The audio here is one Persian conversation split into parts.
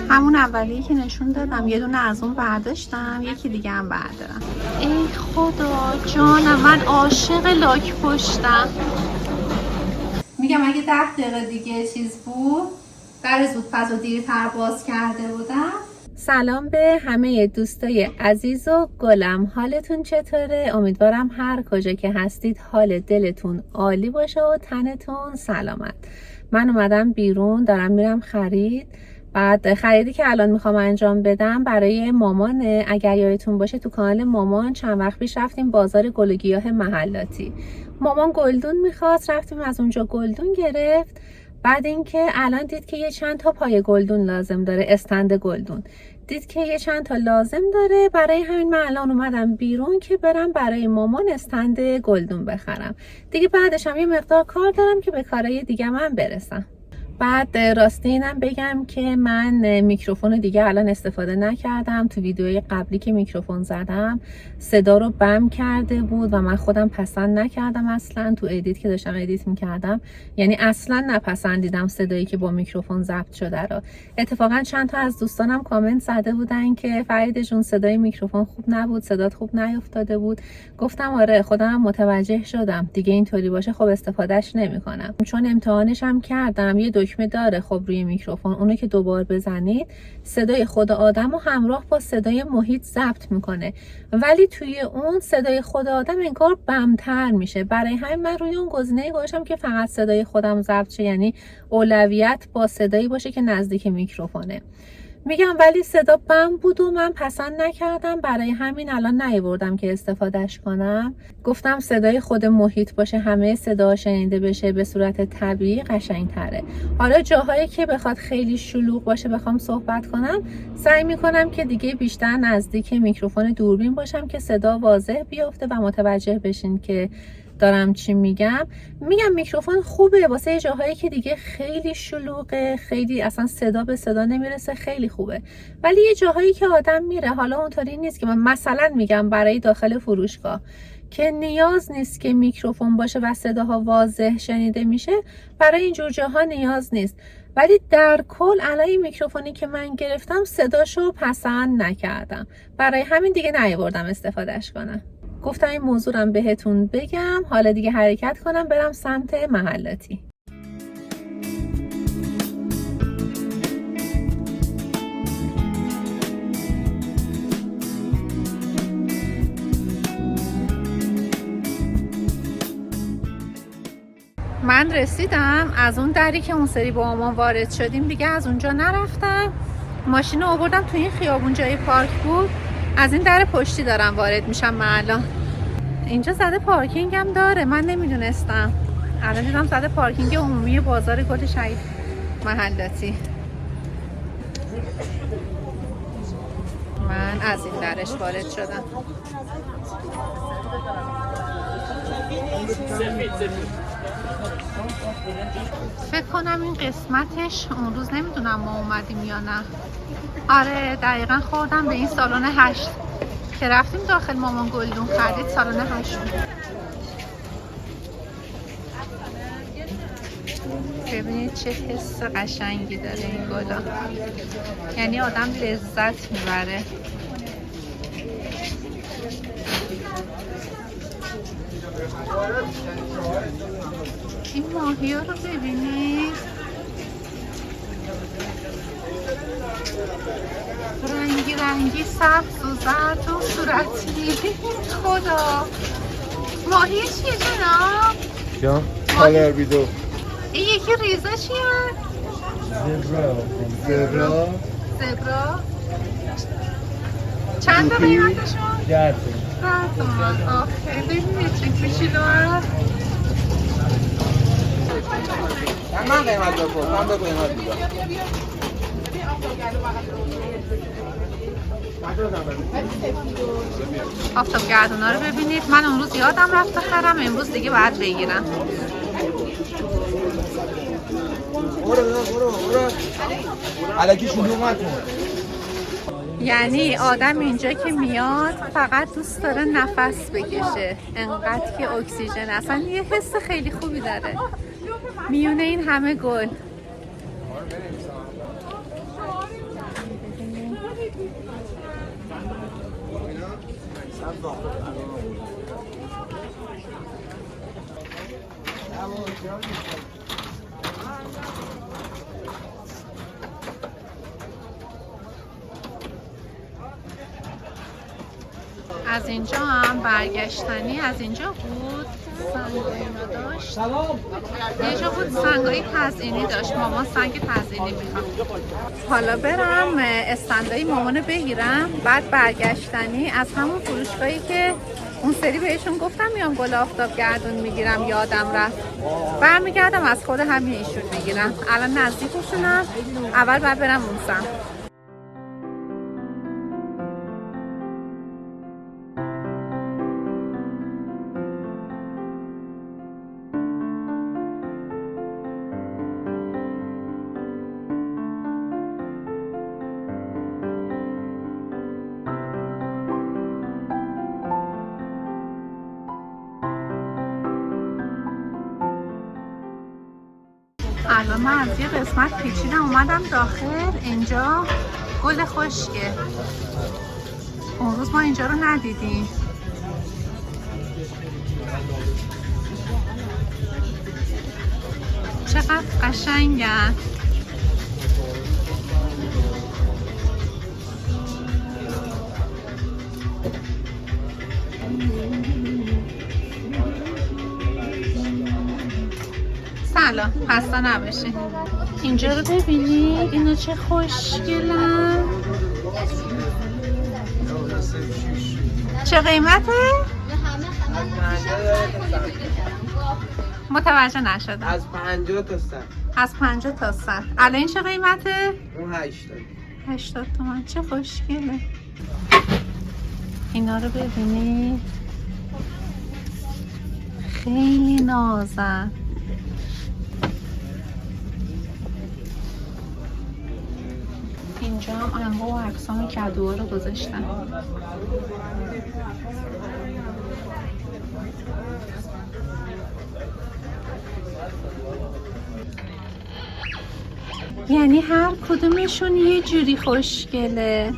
همون اولیه که نشون دادم یه دونه از اون برداشتم، یکی دیگه هم بردارم. ای خدا جانم، من عاشق لاک پشتم. میگم اگه 10 دقیقه دیگه چیز بود، در زود پس و دیرتر باز کرده بودم. سلام به همه دوستای عزیز و گلم، حالتون چطوره؟ امیدوارم هر کجا که هستید حال دلتون عالی باشه و تنتون سلامت. من اومدم بیرون، دارم میرم خرید. بعد خریدی که الان میخوام انجام بدم برای مامانه. اگر یادتون باشه تو کانال مامان چند وقت پیش رفتیم بازار گل و گیاه محلاتی. مامان گلدون میخواست، رفتیم از اونجا گلدون گرفت. بعد اینکه الان دید که یه چند تا پای گلدون لازم داره، استند گلدون دید که یه چند تا لازم داره. برای همین من الان اومدم بیرون که برم برای مامان استند گلدون بخرم. دیگه بعدش هم یه مقدار کار دارم که به کارهای دیگه من برسم. بعد راستی اینم بگم که من میکروفون دیگه الان استفاده نکردم. تو ویدیوی قبلی که میکروفون زدم صدا رو بم کرده بود و من خودم پسند نکردم اصلا. تو ادیت که داشتم ادیت میکردم یعنی اصلا نپسندیدم صدایی که با میکروفون ضبط شده رو. اتفاقا چند تا از دوستانم کامنت زده بودن که فرید جون صدای میکروفون خوب نبود، صدات خوب نیافتاده بود. گفتم آره خودم متوجه شدم، دیگه اینطوری باشه خب استفادهش نمیکنم. چون امتحانش هم کردم، یه دکمه داره خب روی میکروفون، اونو که دوبار بزنید صدای خود آدم رو همراه با صدای محیط ضبط میکنه، ولی توی اون صدای خود آدم انگار بمتر میشه. برای همین من روی اون گزینه گذاشتم که فقط صدای خودم ضبط شه، یعنی اولویت با صدایی باشه که نزدیک میکروفونه. میگم ولی صدا بم بود و من پسند نکردم، برای همین الان نیاوردم که استفادهش کنم. گفتم صدای خود محیط باشه، همه صدا شنیده بشه، به صورت طبیعی قشنگتره. حالا جاهایی که بخواد خیلی شلوغ باشه بخوام صحبت کنم، سعی میکنم که دیگه بیشتر نزدیک میکروفون دوربین باشم که صدا واضح بیفته و متوجه بشین که دارم چی میگم. میگم میکروفون خوبه واسه جاهایی که دیگه خیلی شلوغه، خیلی اصلا صدا به صدا نمیرسه، خیلی خوبه. ولی یه جاهایی که آدم میره، حالا اونطوری نیست که من مثلا میگم برای داخل فروشگاه که نیاز نیست که میکروفون باشه و صداها واضح شنیده میشه، برای اینجور جاها نیاز نیست. ولی در کل الان این میکروفونی که من گرفتم صداشو پسند نکردم، برای همین دیگه نیاوردم استفادهش کنم. گفتم این موضوع رو بهتون بگم، حالا دیگه حرکت کنم برم سمت محلاتی. من رسیدم از اون دری که اون سری با مامان وارد شدیم، دیگه از اونجا نرفتم. ماشین رو آوردم تو این خیابون جای پارک بود، از این در پشتی دارم وارد میشم. من الان اینجا زده پارکینگ هم داره، من نمیدونستم. الان دیدم زده پارکینگ عمومی بازار گل شهید محلاتی. من از این درش وارد شدم. فکر کنم این قسمتش اون روز نمیدونم ما اومدیم یا نه. آره دقیقا خوردم به این سالن 8 که رفتیم داخل مامان گلدون خرید، سالن 8 بود. ببینید چه حس قشنگی داره این گلا، یعنی آدم لذت میبره. این ماهی ها رو ببینید، رنگی رنگی، سبز و زرد و صورتی. خدا ماهی چیه جناب؟ جان کالر بیدو. این یکی ریزه چیه؟ زبرا. چند تا قیمتشون؟ 10 تومن. آخه ببینید چه کوچولو هست. من قیمت بپرس، من به قیمت میگم. آفتاب گردونا رو ببینید، من اون روز یادم رفت بخرم، امروز دیگه باید بگیرم. الکی شلوغ نکن. یعنی آدم اینجا که میاد فقط دوست داره نفس بکشه، انقدر که اکسیژن، اصلا یه حس خیلی خوبی داره میونه این همه گل. از اینجا هم برگشتنی از اینجا بود سنگایی داشت یه جا بود سنگایی تزیینی داشت مامان سنگ تزیینی میخواد حالا برم استندای مامانو بگیرم بعد برگشتنی از همون فروشگاهی که اون سری بهشون گفتم میام گل آفتاب گردون میگیرم یادم رفت برمیگردم از خود همین ایشون میگیرم الان نزدیکشونم اول باید برم اون سمت الان من از یه قسمت پیچیدم اومدم داخل اینجا گل خشکه اون روز ما اینجا رو ندیدیم چقدر قشنگن سلام خسته نباشین اینجا رو ببینید اینا چه خوشگلن چه قیمته؟ متوجه نشدم از 50 تا 100 از 50 تا 100 الان این چه قیمته؟ اون 80 80 تومن چه خوشگله اینا رو ببینید خیلی نازن اینجا هم انواع و اقسام کدوها رو گذاشتن یعنی هر کدومشون یه جوری خوشگله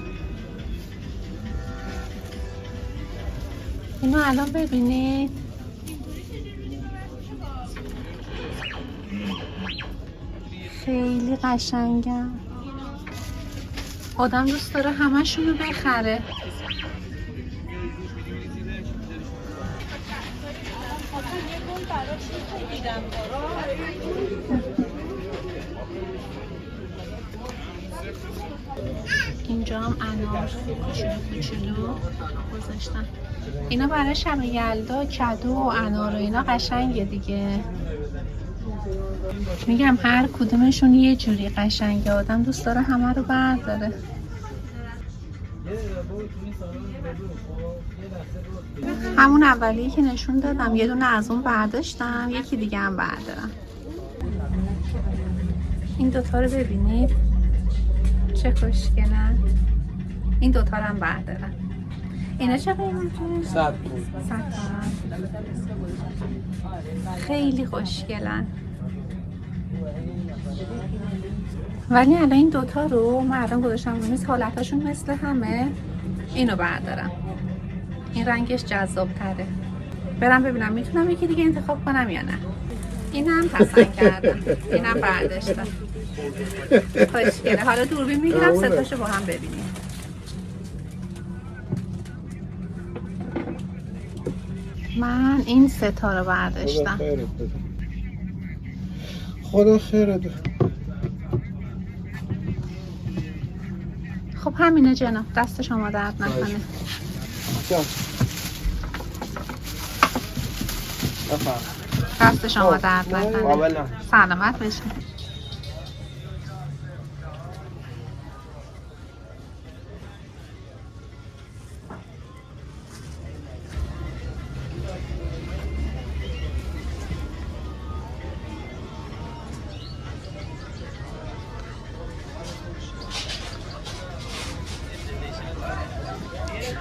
اینو الان ببینید خیلی قشنگن آدم دوست داره همشون رو بخره اینجا هم انار کوچولو گذاشتن اینا برای شب یلدا کدو و انار و اینا قشنگه دیگه میگم هر کدومشون یه جوری قشنگه آدم دوست داره همه رو برداره همون اولیه که نشون دادم یه دونه از اون برداشتم یکی دیگه هم بردارم این دوتا رو ببینید چه خوشگلن این دوتا رو هم بردارم اینا چه قیمته؟ 100 تومن خیلی خوشگلن ولی الان این دوتا رو من الان گذاشتم نیست حالتاشون مثل همه اینو بردارم این رنگش جذاب تره برم ببینم میتونم یکی دیگه انتخاب کنم یا نه اینم پسند کردم اینم برداشتم خوشگله حالا دوربین میگیرم ستاشو با هم ببینیم من این ستا رو برداشتم خدا خیرت بده خب همینه جناب دست شما درد نکنه دست شما درد نکنه سلامت بشه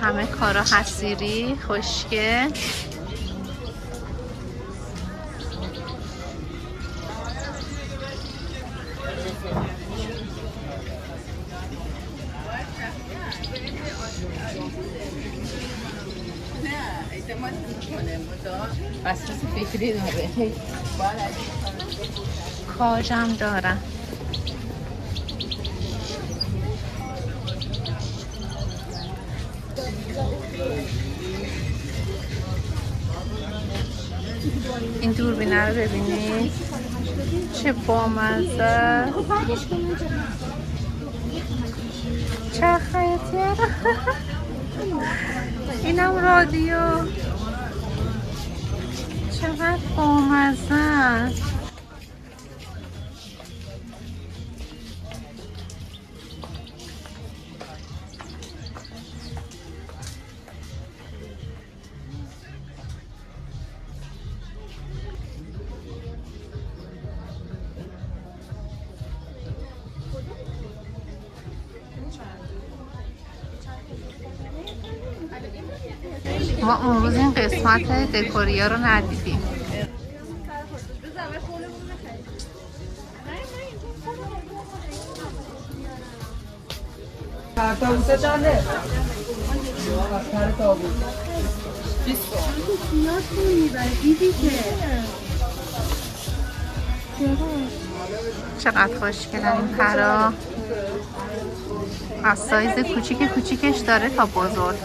همه کارا حصیری خوشگل فکری داره. کاجم دارم. این دوربینه رو ببینید چه بامزه. چه خیطیه. اینم رادیو چقدر بامزه است. ما اون روز این قسمت دکوریا رو ندیدیم. تابوسه چنده؟ تابوس 20 چقدر خوشگلن این پرا. از سایز کوچیکش داره تا بزرگ.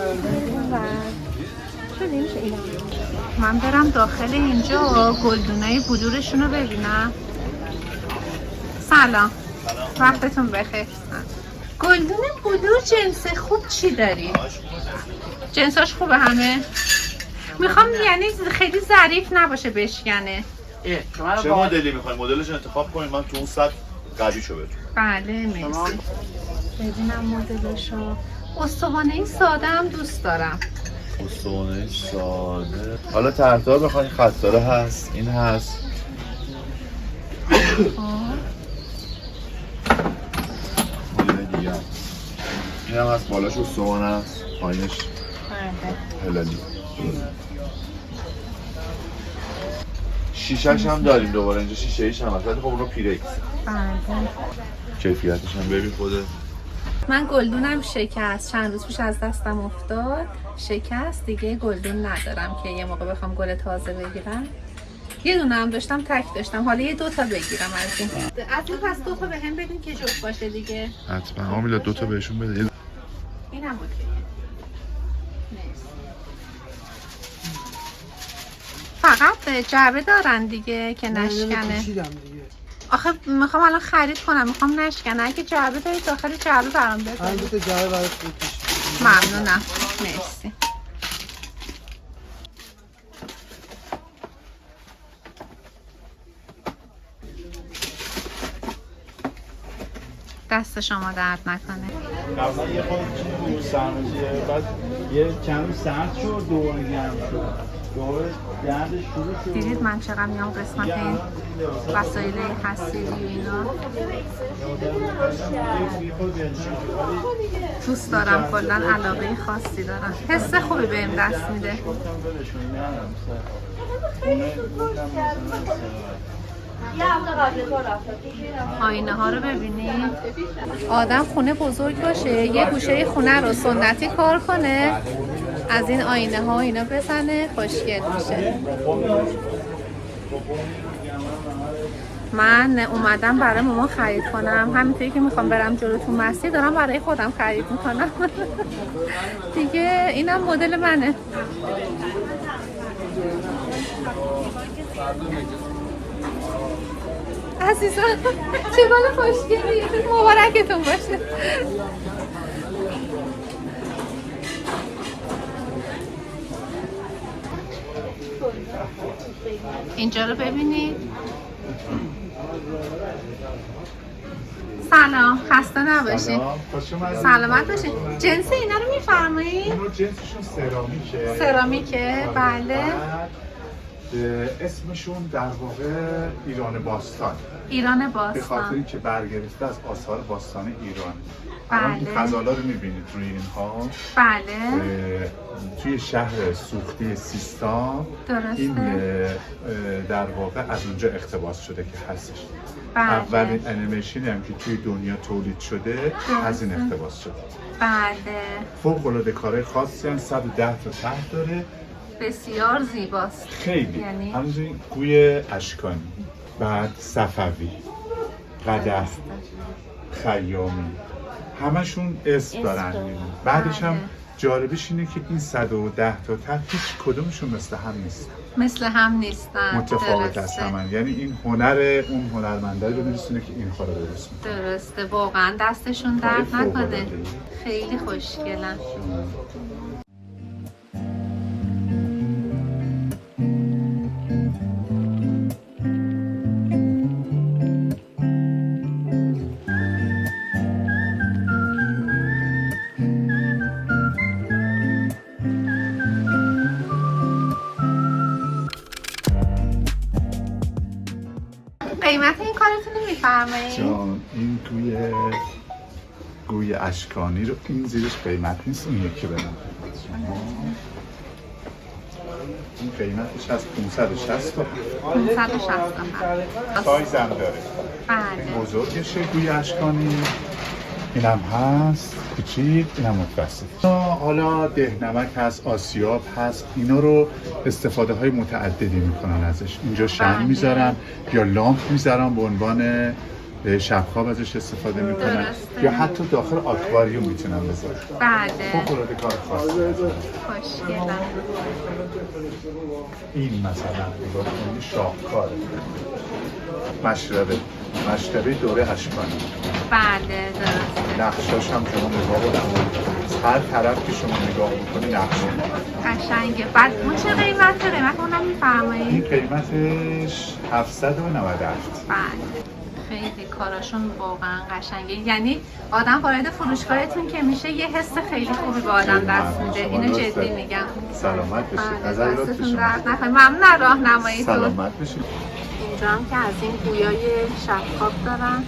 من برم داخل اینجا گلدونای بلورشون رو ببینم. سلام، وقتتون بخیر. گلدون بلور جنس خوب چی داری؟ جنساش خوبه همه؟ میخوام یعنی خیلی ظریف نباشه بشکنه. چه مدلی میخواین؟ مدلش انتخاب کنید، من تو اون سطح قویشو بهتون. بله مرسی. ببینم مدلشو. استوانه ساده هم دوست دارم. استوانه ساده. حالا طرحدار بخواین خطداره هست، این هست. مدل دیگه این هم هست، بالاش استوانه است، پایینش هلالی. شیشه‌ش هم داریم دوباره اینجا، شیشه ایش هم هست، ولی خب اونو پیرکس. کیفیتش هم ببین خوده. من گلدونم شکست، چند روز پیش از دستم افتاد، شکست دیگه. گلدون ندارم که یه موقع بخوام گل تازه بگیرم. یه دونه هم داشتم، تک داشتم، حالا یه 2 تا بگیرم از این. پس 2 تا بهم بدین که جفت باشه دیگه. حتما آمیلا 2 تا بهشون بده. اینم اوکیه. فقط جعبه دارن دیگه که نشکنه. آخه میخوام الان خرید کنم، میخوام نشکنه. اگه جعبه دارید داخل جعبه برام بذارید. من 2 تا جعبه برات بکشم. ممنونم، مرسی. دست شما درد نکنه. قبلا یه خود سرمایه، بعد یه کمی سرد شد، دوباره گرم شد، دوباره گردش شروع شد. دیدید من چقدر میام قسمت این وسایل حسیری و اینا دوست دارم. کلا علاقه خاصی دارم، حس خوبی بهم دست میده. آینه ها رو ببینید. آدم خونه بزرگ باشه یه گوشه خونه رو سنتی کار کنه، از این آینه ها اینا بزنه، خوشگل میشه. من اومدم برای مامان خرید کنم، همینطوری که میخوام برم جلو تو مسیر دارم برای خودم خرید میکنم. دیگه اینم مدل منه. عزیزان چه بالا خوشگلی، مبارکتون باشه. اینجا رو ببینید. سلام، خسته نباشید. سلامت باشید. جنس اینا رو میفرمایید؟ اونو جنسشون سرامیکه. سرامیکه، بله. اسمشون در واقع ایران باستان. ایران باستان. به خاطر اینکه برگرفته از آثار باستان ایران. بله. الان این غزالا رو میبینید روی اینها. بله. توی شهر سوختی سیستان. درسته. این در واقع از اونجا اقتباس شده که هستش. بله. اولین انیمیشنی هم که توی دنیا تولید شده درسته. از این اقتباس شده. بله. فوق العاده کارهای خاصی هم 110 تا طرح داره. بسیار زیباست. خیلی یعنی؟ همونجوری گوی اشکانی، بعد صفوی، قدح، خیامی، همشون اسم دارن. بعدش هم جالبش اینه که این 110 تا تر هیچ کدومشون مثل هم نیستن. مثل هم نیستن. متفاوت از همن. یعنی این هنر اون هنرمنده رو میرسونه که این کارو درست میکنه. درسته، واقعا دستشون درد نکنه. خیلی خوشگلن. قیمت این کارتون رو میفرمایید؟ جان این گوی اشکانی رو این زیرش قیمت نیست، این یکی بدم این قیمتش از 560 تا 560 تا سایز هم داره. بله. بزرگشه گوی اشکانی، اینم هست کوچیک، اینم متوسط. حالا دهنمک هست، آسیاب هست، اینا رو استفاده های متعددی میکنن ازش. اینجا شمع میذارن یا لامپ میذارن به عنوان شبخواب ازش استفاده میکنن، یا حتی داخل آکواریوم میتونن بذارن. بله. فوق‌العاده کار خاصی. خوشگلن. این مثلا نگاه کنید شاهکاره، مشربه دوره اشکانی. بله درسته. نقشاش هم شما نگاه کنید، هر طرف که شما نگاه میکنید نقشه قشنگه. بعد اون چه قیمت اونم میفرمایید؟ این قیمتش 797. بله. خیلی کاراشون واقعا قشنگه. یعنی آدم وارد فروشگاهتون که میشه یه حس خیلی خوبی به آدم دست میده. اینو جدی میگم. سلامت بشید. بله، نظر دستتون درد نکنه. ممنون از راهنماییتون. سلامت بشید. اینجا هم که از این گویای شفاف دارن.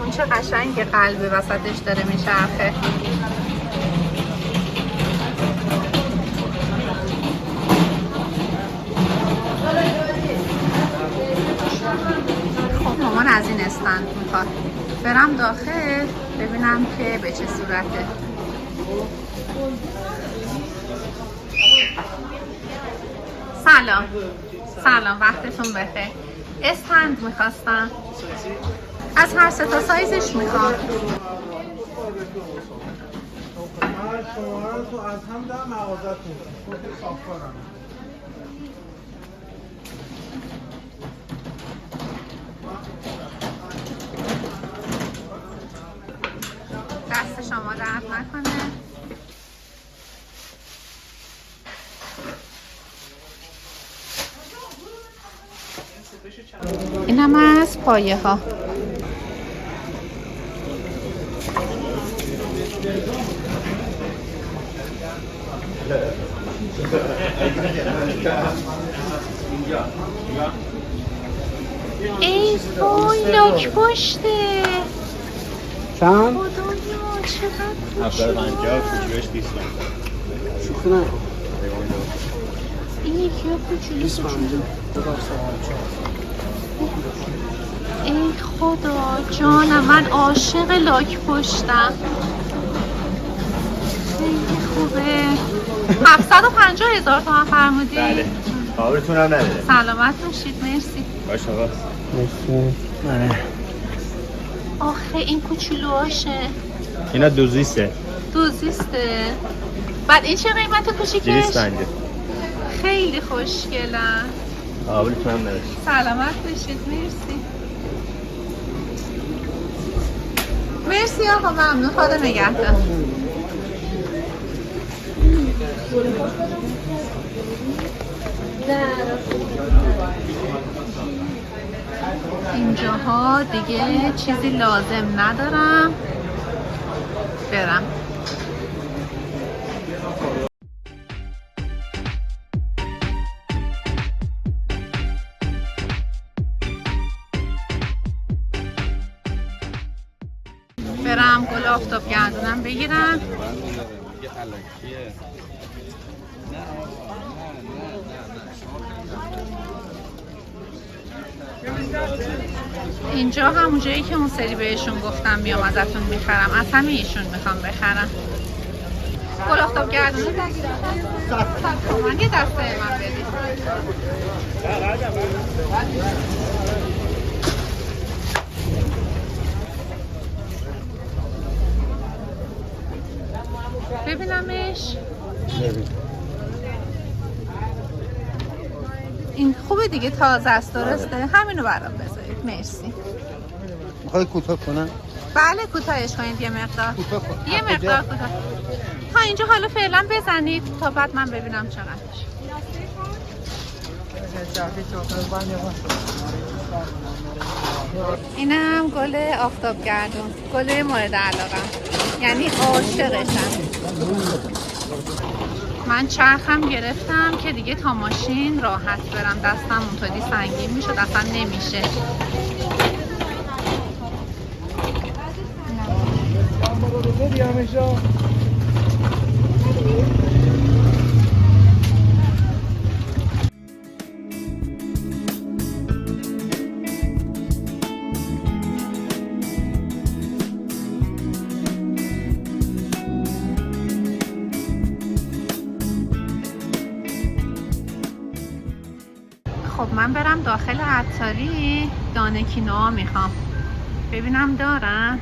اون چه قشنگه، قلب وسطش داره میچرخه. خب مامان از این استند میخواد. برم داخل ببینم که به چه صورته. سلام وقتتون بخیر. استند میخواستم. از هر سه تا سایزش میخوام. دست شما درد نکنه. این هم از پایه ها. ای وای لاک پشته. چند؟ خدایا چقدر 750 کوچولوش 20 شوخی نه. این یکی ها کوچولوش. ای خدا جانم، من عاشق لاک پشتم. خیلی خوبه. 750,000 تومان فرمودی؟ بله. آبتون هم نداره. سلامت باشید. مرسی. باش آقا. مرسی. بله. آخه این کوچولوهاشه. اینا دوزیسته. بعد این چه قیمت کوچیکش؟ 250. خیلی خوشگلن. آبتون هم نداره. سلامت باشید. مرسی آقا، ممنون. خدا نگهدار. اینجاها دیگه چیزی لازم ندارم، برم. گل آفتاب گردونم بگیرم. اینجا همون جایی که اون سری بهشون گفتم بیام ازتون میخرم، از همه ایشون میخوام بخرم. گل آفتاب گردونه من یه دسته من بدید. ببینمش. این خوبه دیگه، تازه است. درسته؟ همینو برام بذارید. مرسی. میخوای کوتاه کنم؟ بله کوتاهش کنید یه مقدار. یه مقدار کوتاه. تا اینجا حالا فعلا بزنید تا بعد من ببینم چقدرش. اینم گل آفتابگردون، گل مورد علاقم، یعنی عاشقشم. من چرخم گرفتم که دیگه تا ماشین راحت برم، دستم اونطوری سنگین میشد اصلا نمیشه. خب من برم داخل عطاری، دانه کینوا میخوام ببینم دارن.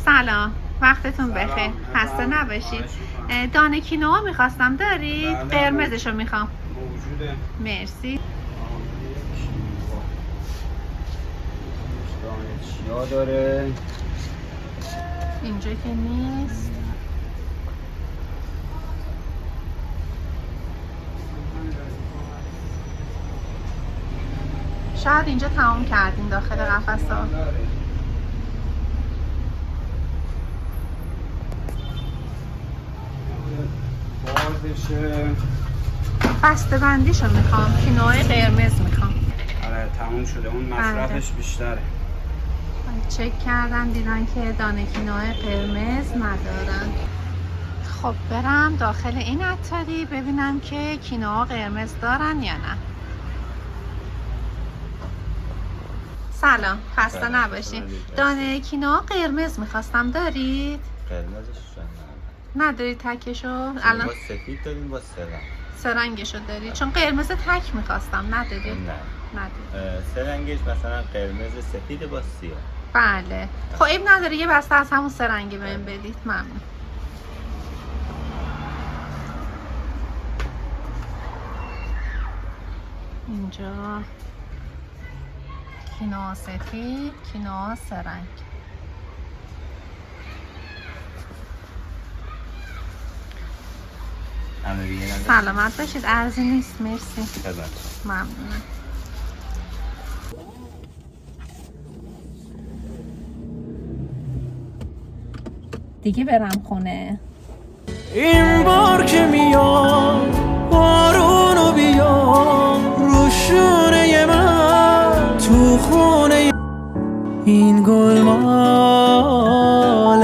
سلام، وقتتون بخیر، خسته نباشید. دانه کینوا میخواستم، دارید؟ قرمزشو میخوام. موجوده. مرسی. دانه چیا داره؟ اینجا که نیست. شاید اینجا تمام کردیم داخل قفس‌ها. بازشه. بسته بندیشو میخوام، کینوای قرمز میخوام. آره تموم شده، اون مصرفش بیشتره. چک کردن دیدن که دانه کینوای قرمز ندارن. خب برم داخل این عطاری ببینم که کینوا قرمز دارن یا نه. سلام، خسته نباشین. دانه کینوا قرمز میخواستم، دارید؟ قرمزش ندارید تکشو؟ الان با سفید داریم با سرنگ. سرنگشو دارید؟ چون قرمز تک میخواستم. ندارید؟ نه ندارید. سرنگش مثلا قرمز سفید با سیاه. بله. خب عیب نداره یه بسته از همون سرنگی بهم بدید. ممنون. اینجا کینوا سفید، کینوا سرنگ. سلامت باشید، ارزی نیست. مرسی. ممنونم. دیگه برم خونه. این بار که میام بارونو بیام روشونه من تو خونه، این گل مال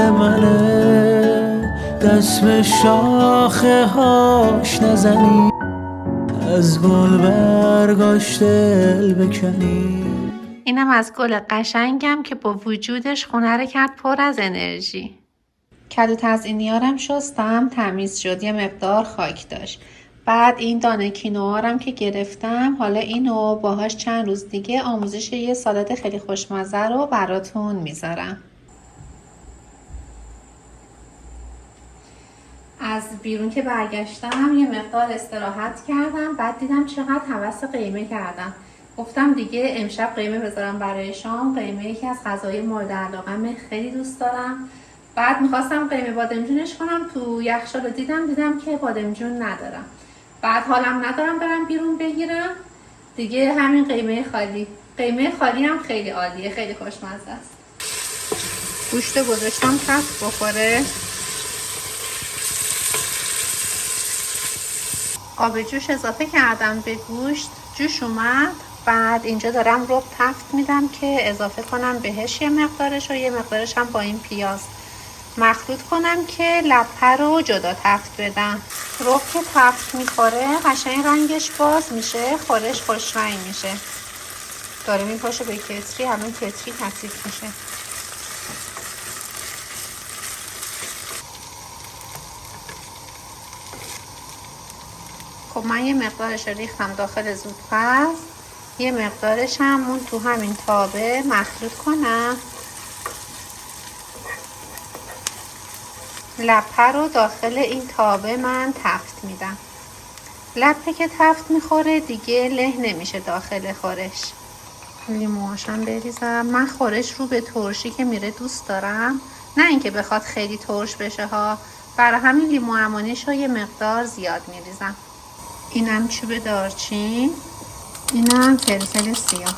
منه، دست به شاخه هاش نزنی، از گل برگاش دل بکنی. اینم از گل قشنگم که با وجودش خونه رو کرد پر از انرژی. کدو تزیینیارم شستم، تمیز شد، یه مقدار خاک داشت. بعد این دانه کینوارم که گرفتم، حالا اینو باهاش چند روز دیگه آموزش یه سالاد خیلی خوشمزه رو براتون میذارم. از بیرون که برگشتم یه مقدار استراحت کردم، بعد دیدم چقدر هوس قیمه کردم. گفتم دیگه امشب قیمه بذارم برای شام. قیمه یکی از غذای مورد علاقمه، خیلی دوست دارم. بعد میخواستم قیمه بادمجونش کنم تو یخچال رو دیدم که بادمجون ندارم. بعد حالم ندارم برم بیرون بگیرم دیگه، همین قیمه خالی. قیمه خالی هم خیلی عالیه، خیلی خوشمزه است. گوشت گذاشتم کف بخوره. آب جوش اضافه کردم به گوشت، جوش اومد. بعد اینجا دارم رب تفت میدم که اضافه کنم بهش یه مقدارش و یه مقدارش هم با این پیاز مخلوط کنم که لپه رو جدا تفت بدم. رب که تفت میخوره قشنگ رنگش باز میشه، خورش خوش رنگ میشه. داره میپاشه به کتری، الان کتری کثیف میشه. خب من یه مقدارش رو ریختم داخل زودپز، یه مقدارش هم اون تو همین تابه مخلوط کنم. لپه رو داخل این تابه من تفت میدم. لپه که تفت میخوره دیگه له نمیشه داخل خورش. لیموهاشم بریزم. من خورش رو به ترشی که میره دوست دارم، نه اینکه بخواد خیلی ترش بشه ها، برای همین لیمو عمانیش رو یه مقدار زیاد میریزم. اینم چوب دارچین، اینم فلفل سیاه.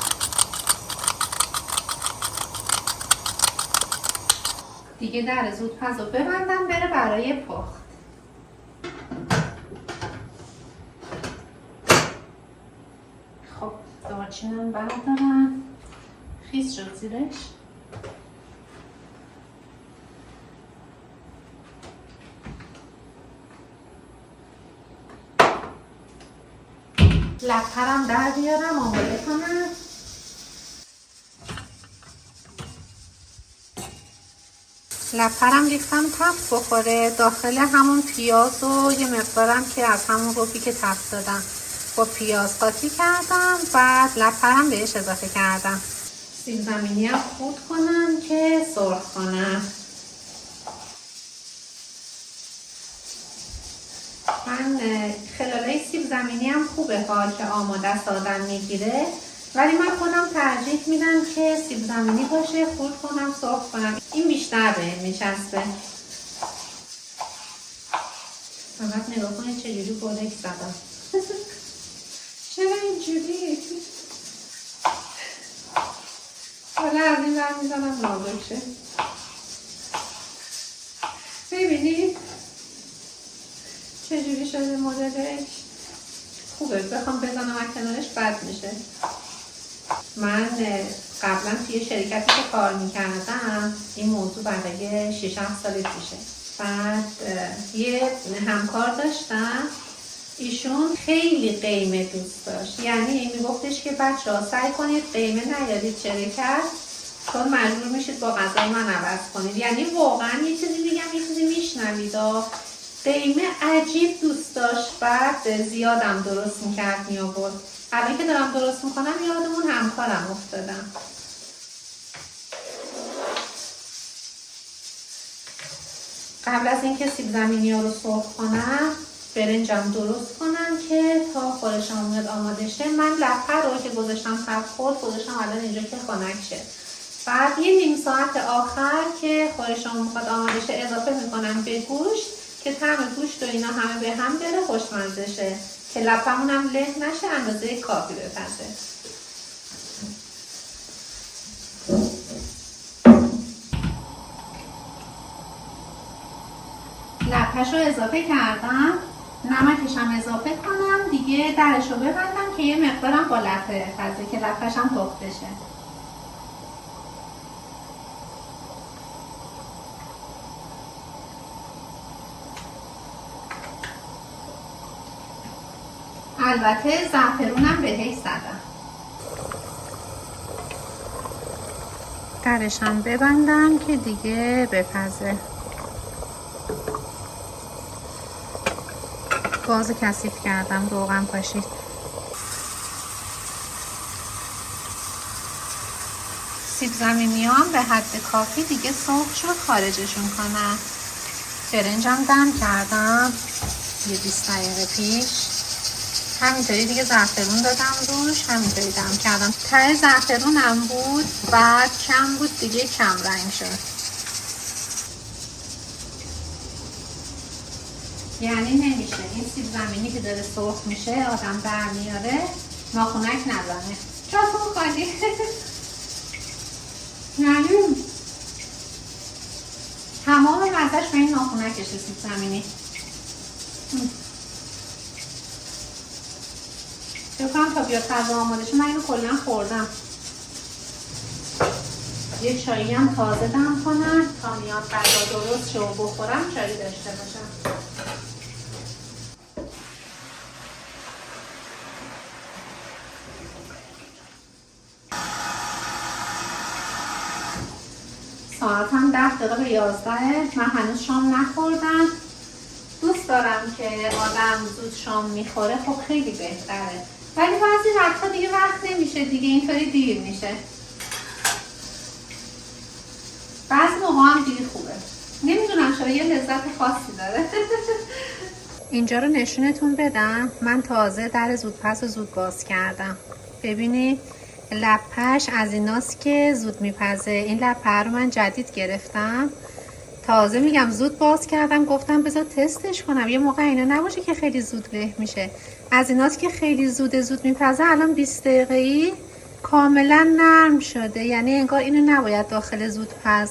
دیگه در زودپز رو ببندم بره برای پخت. خب دارچینم بردارم، خیس شد زیرش. لپرم در بیارم آماده کنم. لپرم ریختم تفت بخوره، داخل همون پیاز و یه مقدارم که از همون روبی که تفت دادم با پیاز قاطی کردم، بعد لپرم بهش اضافه کردم. سیب زمینی هم خورد کنم که سرخ کنم. من خلاله سیب زمینی هم خوبه ها که آماده است آدم میگیره، ولی من خودم ترجیح میدم که سیب زمینی باشه، خورد کنم سرخ کنم، این بیشتر بهم میچسبه. فقط نگاه کنید چجوری گلک زدم. چرا اینجوری؟ حالا از این بر میزنم نازک شه. ببینید چجوری شده مدلش. خوبه، بخوام بزنم از کنارش بد میشه. من قبلا توی شرکتی که کار میکردم این موضوع برای 6-7 سال پیشه. بعد یه همکار داشتم، ایشون خیلی قیمه دوست داشت، یعنی میگفتش که بچه‌ها سعی کنید قیمه نیارید شرکت، چون مجبور میشید با غذای من عوض کنید. یعنی واقعا یه چیزی میگم یه چیزی میشنوید. قیمه عجیب دوست داشت. بعد زیادم درست میکرد میآورد. الان که دارم درست میکنم یادمون همکارم افتادم. قبل از اینکه سیب زمینی ها رو سرخ کنم برنجم درست کنم که تا خورشم میاد آماده شه. من لپه رو که گذاشتم تفت خورد گذاشتم الان اینجا که خنک شه. بعد یه نیم ساعت آخر که خورشم میخواد آماده شه اضافه میکنم به گوشت که طعم گوشت و اینا همه به هم بره، خوشمزه شه، که لپمون هم له نشه، اندازه کافی بپزه. لپش رو اضافه کردم، نمکش هم اضافه کنم دیگه، درش رو ببندم که یه مقدارم با لپه بپزه که لپش هم پخته شه. البته زعفرونم بهش زدم. درش هم ببندم که دیگه بپزه. گاز کثیف کردم، روغن پاشید. سیب زمینی هم به حد کافی دیگه سرخ شد، خارجشون کنم. برنجم دم کردم یه 20 دقیقه پیش. همینطوری دیگه زعفرون دادم روش، همینطوری دم کردم. ته زعفرونم بود، بعد کم بود دیگه کم رنگ شد. یعنی نمیشه این سیب زمینی که داره سرخ میشه آدم برمیاره ناخونک نزنه. چطور خالی؟ یعنی تمام مزهش به این ناخونکشه سیب زمینی. بکنم تا بیاد غذا آماده شه. من اینو کلا خوردم. یه چایی هم تازه دم کنم تا میاد غذا درست شه و بخورم چایی داشته باشم. ساعت هم 10 دقیقه به 11. من هنوز شام نخوردم. دوست دوست دارم که آدم زود شام میخوره، خب خیلی بهتره، ولی بعضی وقتا دیگه وقت نمیشه دیگه، اینطوری دیر میشه. بعضی موقع هم دیر خوبه، نمیدونم چرا یه لذت خاصی داره. اینجا رو نشونتون بدم، من تازه در زودپز رو زود باز کردم. ببینید لپش از ایناست که زود میپزه. این لپه رو من جدید گرفتم، تازه میگم زود باز کردم، گفتم بذار تستش کنم، یه موقع اینا نباشه که خیلی زود له میشه. از ایناست که خیلی زود میپزه. الان 20 دقیقه‌ای کاملا نرم شده، یعنی انگار اینو نباید داخل زودپز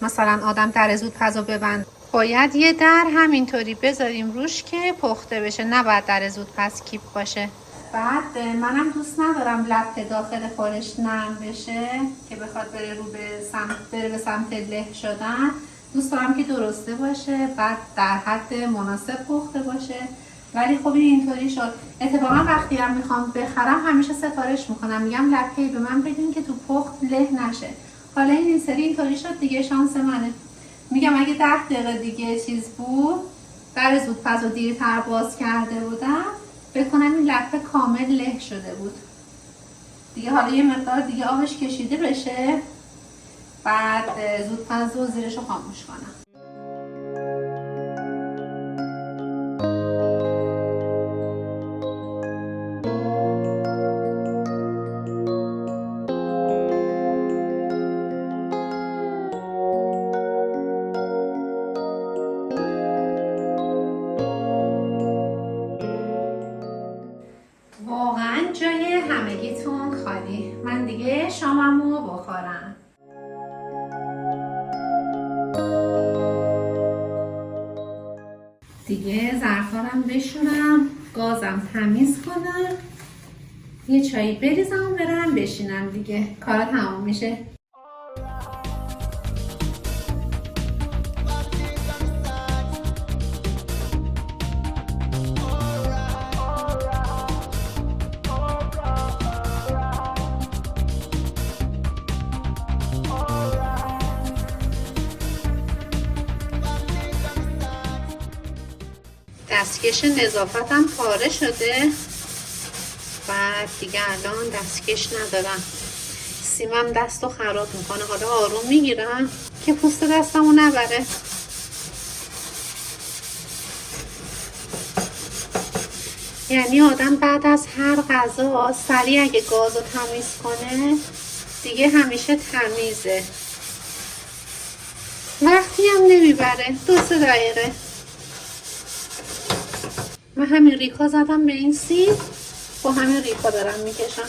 مثلا آدم در زودپز رو ببند، باید یه در همینطوری بذاریم روش که پخته بشه، نباید در زودپز کیپ باشه. بعد منم دوست ندارم لپه داخل خورش نرم بشه که بخواد بره به سمت له شدن. دوست دارم که درسته باشه، بعد در حد مناسب پخته باشه. ولی خب اینطوری شد. اتفاقا وقتی هم میخوام بخرم همیشه سفارش میکنم، میگم لپه‌ای به من بدین که تو پخت له نشه. حالا این سری اینطوری شد دیگه، شانس منه. میگم اگه 10 دقیقه دیگه چیز بود، در زودپز رو دیرتر باز کرده بودم، بکنم این لپه کامل له شده بود دیگه. حالا یه مقدار دیگه آبش کشیده بشه، بعد زودپز رو زیرش رو خاموش کنم. واقعا جای همگیتون خالی، من دیگه شاممو بخورم. دیگه ظرفارم بشورم، گازم تمیز کنم، یه چایی بریزم برم بشینم دیگه، کار تمام میشه. دستکش نظافتم پاره شده، بعد دیگه الان دستکش ندارم، سیمم دستو خراب میکنه. حالا آروم میگیرم که پوست دستمو نبره. یعنی آدم بعد از هر غذا سریع اگه گازو تمیز کنه دیگه همیشه تمیزه، وقتی هم نمیبره، 2-3 دقیقه. من همین ریکا زدم به این سیب، با همین ریکا دارم میکشم.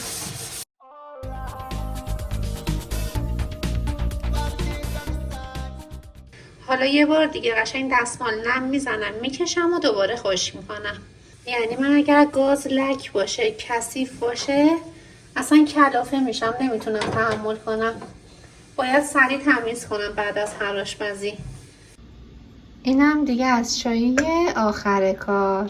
حالا یه بار دیگه قشنگ دستمال نم میزنم میکشم و دوباره خشک میکنم. یعنی من اگر گاز لک باشه، کثیف باشه، اصلا کلافه میشم، نمیتونم تحمل کنم. باید سریع تمیز کنم بعد از هر آشپزی. اینم دیگه از چایی آخر کار.